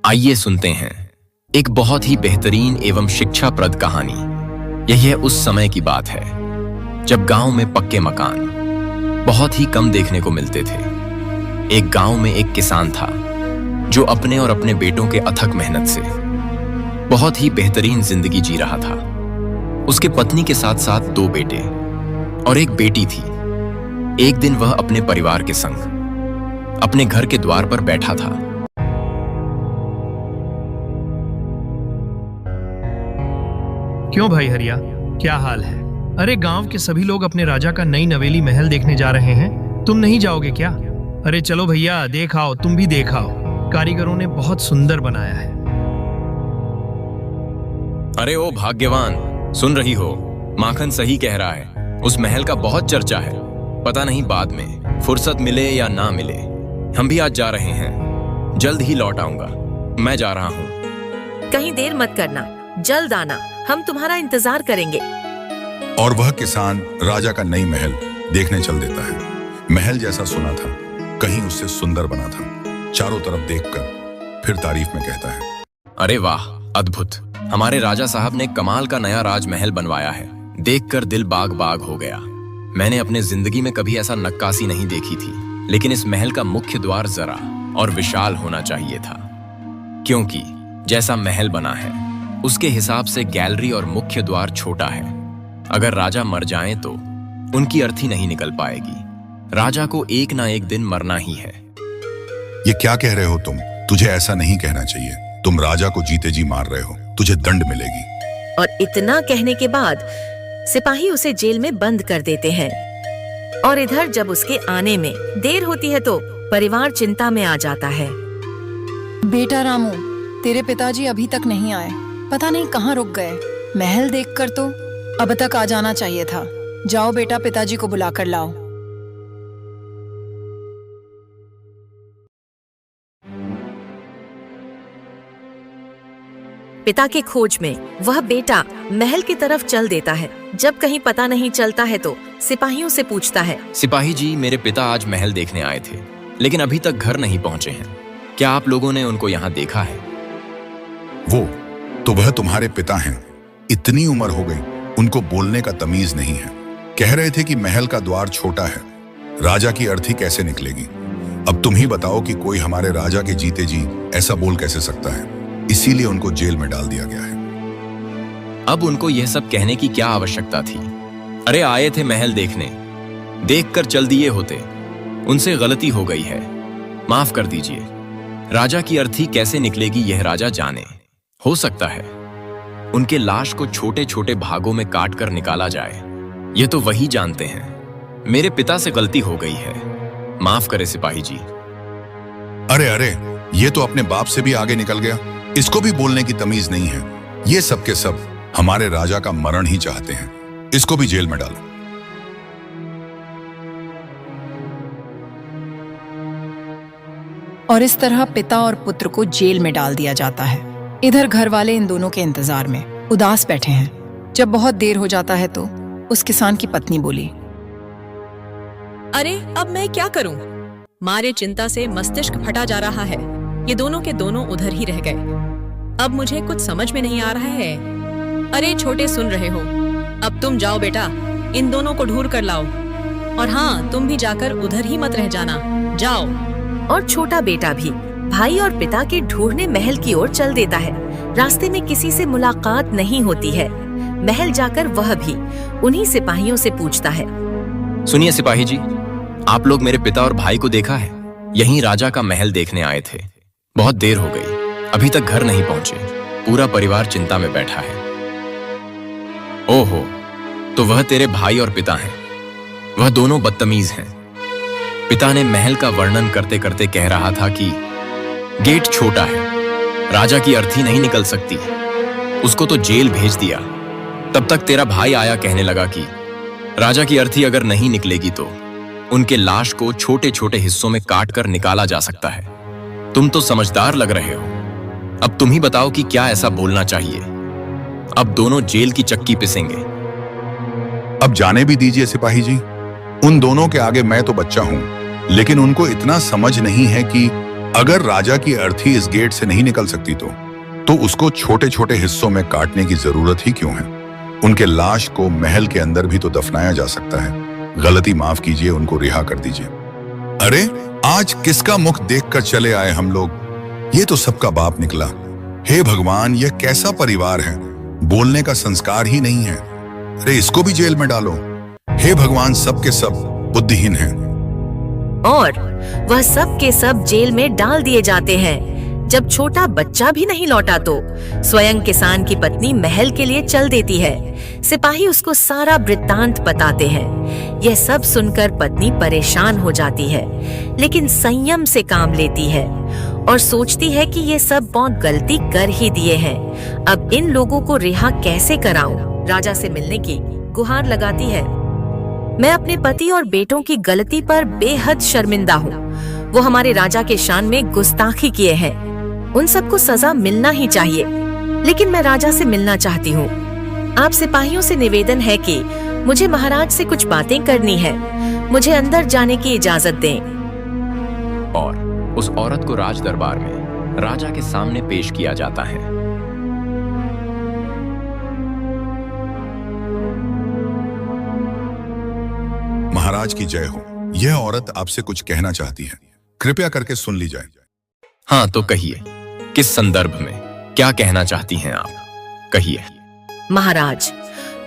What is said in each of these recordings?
आइए सुनते हैं एक बहुत ही बेहतरीन एवं शिक्षाप्रद कहानी। यह उस समय की बात है जब गांव में पक्के मकान बहुत ही कम देखने को मिलते थे। एक गांव में एक किसान था जो अपने और अपने बेटों के अथक मेहनत से बहुत ही बेहतरीन जिंदगी जी रहा था। उसके पत्नी के साथ साथ 2 बेटे और एक बेटी थी। एक दिन वह अपने परिवार के संग अपने घर के द्वार पर बैठा था। क्यों भाई हरिया, क्या हाल है? अरे गांव के सभी लोग अपने राजा का नई नवेली महल देखने जा रहे हैं, तुम नहीं जाओगे क्या? अरे चलो भैया, देख आओ, तुम भी देख आओ, कारीगरों ने बहुत सुंदर बनाया है। अरे ओ भाग्यवान, सुन रही हो? माखन सही कह रहा है, उस महल का बहुत चर्चा है। पता नहीं बाद में फुर्सत मिले या ना मिले। हम भी आज जा रहे हैं, जल्द ही लौट आऊंगा। मैं जा रहा हूँ। कहीं देर मत करना, जल्द आना, हम तुम्हारा इंतजार करेंगे। और वह किसान राजा का नई महल देखने चल देता है। महल जैसा सुना था, कहीं उससे सुंदर बना था। चारों तरफ देखकर फिर तारीफ में कहता है, अरे वाह, अद्भुत! हमारे राजा साहब ने कमाल का नया राजमहल बनवाया है। देखकर दिल बाग बाग हो गया। मैंने अपने जिंदगी में कभी ऐसा नक्काशी नहीं देखी थी, लेकिन इस महल का मुख्य द्वार जरा और विशाल होना चाहिए था, क्योंकि जैसा महल बना है उसके हिसाब से गैलरी और मुख्य द्वार छोटा है। अगर राजा मर जाएं तो उनकी अर्थी नहीं निकल पाएगी। राजा को एक ना एक दिन मरना ही है। ये क्या कह रहे हो तुम? तुझे ऐसा नहीं कहना चाहिए। तुम राजा को जीते जी मार रहे हो, तुझे दंड मिलेगी। और इतना कहने के बाद सिपाही उसे जेल में बंद कर देते हैं। और इधर जब उसके आने में देर होती है तो परिवार चिंता में आ जाता है। बेटा रामू, तेरे पिताजी अभी तक नहीं आए, पता नहीं कहाँ रुक गए। महल देखकर तो अब तक आ जाना चाहिए था। जाओ बेटा, पिताजी को बुलाकर लाओ। पिता के खोज में वह बेटा महल की तरफ चल देता है। जब कहीं पता नहीं चलता है तो सिपाहियों से पूछता है, सिपाही जी, मेरे पिता आज महल देखने आए थे, लेकिन अभी तक घर नहीं पहुंचे हैं। क्या आप लोगों ने उनको यहाँ देखा है? वो तो वह तुम्हारे पिता हैं। इतनी उम्र हो गई, उनको बोलने का तमीज नहीं है। कह रहे थे कि महल का द्वार छोटा है, राजा की अर्थी कैसे निकलेगी। अब तुम ही बताओ कि कोई हमारे राजा के जीते जी ऐसा बोल कैसे सकता है। इसीलिए उनको जेल में डाल दिया गया है। अब उनको यह सब कहने की क्या आवश्यकता थी? अरे आए थे महल देखने, देखकर चल दिए होते। उनसे गलती हो गई है, माफ कर दीजिए। राजा की अर्थी कैसे निकलेगी यह राजा जाने। हो सकता है उनके लाश को छोटे छोटे भागों में काट कर निकाला जाए, ये तो वही जानते हैं। मेरे पिता से गलती हो गई है, माफ करे सिपाही जी। अरे अरे, ये तो अपने बाप से भी आगे निकल गया। इसको भी बोलने की तमीज नहीं है। ये सब के सब हमारे राजा का मरण ही चाहते हैं। इसको भी जेल में डालो। और इस तरह पिता और पुत्र को जेल में डाल दिया जाता है। इधर घर वाले इन दोनों के इंतजार में उदास बैठे हैं। जब बहुत देर हो जाता है तो उस किसान की पत्नी बोली, अरे अब मैं क्या करूं? मारे चिंता से मस्तिष्क फटा जा रहा है। ये दोनों के दोनों उधर ही रह गए। अब मुझे कुछ समझ में नहीं आ रहा है। अरे छोटे, सुन रहे हो? अब तुम जाओ बेटा, इन दोनों को ढूंढ कर लाओ। और हाँ, तुम भी जाकर उधर ही मत रह जाना, जाओ। और छोटा बेटा भी भाई और पिता के ढूंढने महल की ओर चल देता है। रास्ते में किसी से मुलाकात नहीं होती है। महल जाकर वह भी उन्हीं सिपाहियों से पूछता है, सुनिए सिपाही जी, आप लोग मेरे पिता और भाई को देखा है? यहीं राजा का महल देखने आए थे। बहुत देर हो गई, अभी तक घर नहीं पहुंचे। पूरा परिवार चिंता में बैठा है। ओहो, तो वह तेरे भाई और पिता हैं। वह दोनों बदतमीज हैं। पिता ने महल का वर्णन करते करते कह रहा था कि गेट छोटा है, राजा की अर्थी नहीं निकल सकती, उसको तो जेल भेज दिया। तब तक तेरा भाई आया, कहने लगा कि राजा की अर्थी अगर नहीं निकलेगी तो उनके लाश को छोटे छोटे हिस्सों में काट कर निकाला जा सकता है। तुम तो समझदार लग रहे हो। अब तुम ही बताओ कि क्या ऐसा बोलना चाहिए। अब दोनों जेल की चक्की पिसेंगे। अब जाने भी दीजिए सिपाही जी। उन दोनों के आगे मैं तो बच्चा हूं, लेकिन उनको इतना समझ नहीं है कि अगर राजा की अर्थी इस गेट से नहीं निकल सकती तो उसको छोटे छोटे हिस्सों में काटने की जरूरत ही क्यों है? उनके लाश को महल के अंदर भी तो दफनाया जा सकता है। गलती माफ कीजिए, उनको रिहा कर दीजिए। अरे आज किसका मुख देखकर चले आए हम लोग? ये तो सबका बाप निकला। हे भगवान, यह कैसा परिवार है? बोलने का संस्कार ही नहीं है। अरे इसको भी जेल में डालो। हे भगवान, सब के सब बुद्धिहीन हैं। और वह सब के सब जेल में डाल दिए जाते हैं। जब छोटा बच्चा भी नहीं लौटा तो स्वयं किसान की पत्नी महल के लिए चल देती है। सिपाही उसको सारा वृत्तांत बताते हैं। यह सब सुनकर पत्नी परेशान हो जाती है, लेकिन संयम से काम लेती है और सोचती है कि ये सब बहुत गलती कर ही दिए हैं। अब इन लोगों को रिहा कैसे कराऊं? राजा से मिलने की गुहार लगाती है। मैं अपने पति और बेटों की गलती पर बेहद शर्मिंदा हूँ। वो हमारे राजा के शान में गुस्ताखी किए हैं। उन सबको सजा मिलना ही चाहिए, लेकिन मैं राजा से मिलना चाहती हूँ। आप सिपाहियों से निवेदन है कि मुझे महाराज से कुछ बातें करनी है। मुझे अंदर जाने की इजाजत दें। और उस औरत को राज दरबार में राजा के सामने पेश किया जाता है। महाराज की जय हो। यह औरत आपसे कुछ कहना चाहती है, कृपया करके सुन ली जाए। हाँ तो कहिए, किस संदर्भ में क्या कहना चाहती हैं आप? कहिए। महाराज,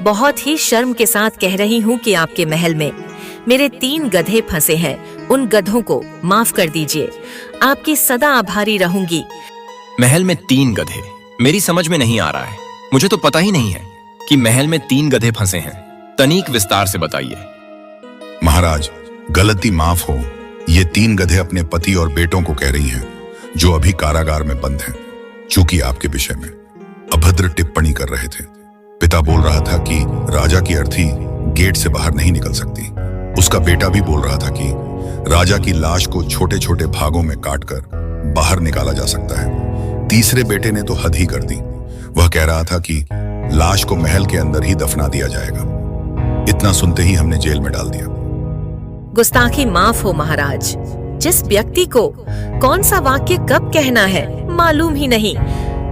बहुत ही शर्म के साथ कह रही हूँ कि आपके महल में मेरे 3 गधे फंसे हैं। उन गधों को माफ कर दीजिए। आपकी सदा आभारी रहूंगी। महल में 3 गधे? मेरी समझ में नहीं आ रहा है। मुझे तो पता ही नहीं है कि महल में 3 गधे फंसे हैं। तनिक विस्तार से बताइए। महाराज, गलती माफ हो। ये 3 गधे अपने पति और बेटों को कह रही हैं, जो अभी कारागार में बंद हैं, चूंकि आपके विषय में अभद्र टिप्पणी कर रहे थे। पिता बोल रहा था कि राजा की अर्थी गेट से बाहर नहीं निकल सकती। उसका बेटा भी बोल रहा था कि राजा की लाश को छोटे छोटे भागों में काटकर बाहर निकाला जा सकता है। तीसरे बेटे ने तो हद ही कर दी। वह कह रहा था कि लाश को महल के अंदर ही दफना दिया जाएगा। इतना सुनते ही हमने जेल में डाल दिया। गुस्ताखी माफ हो महाराज। जिस व्यक्ति को कौन सा वाक्य कब कहना है मालूम ही नहीं,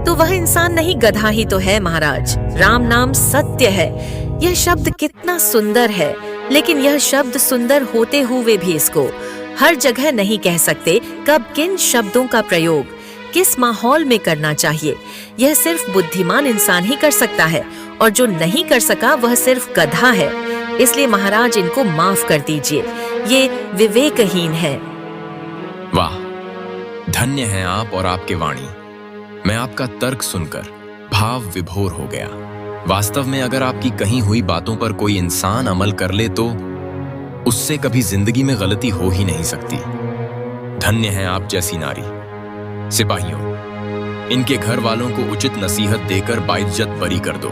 तो वह इंसान नहीं गधा ही तो है महाराज। राम नाम सत्य है। यह शब्द कितना सुंदर है, लेकिन यह शब्द सुंदर होते हुए भी इसको हर जगह नहीं कह सकते। कब किन शब्दों का प्रयोग किस माहौल में करना चाहिए, यह सिर्फ बुद्धिमान इंसान ही कर सकता है, और जो नहीं कर सका वह सिर्फ गधा है। इसलिए महाराज, इनको माफ कर दीजिए। ये विवेकहीन है। वाह, धन्य हैं आप और आपके वाणी। मैं आपका तर्क सुनकर भाव विभोर हो गया। वास्तव में अगर आपकी कही हुई बातों पर कोई इंसान अमल कर ले तो उससे कभी जिंदगी में गलती हो ही नहीं सकती। धन्य हैं आप जैसी नारी। सिपाहियों, इनके घर वालों को उचित नसीहत देकर बाइज्जत बरी कर दो।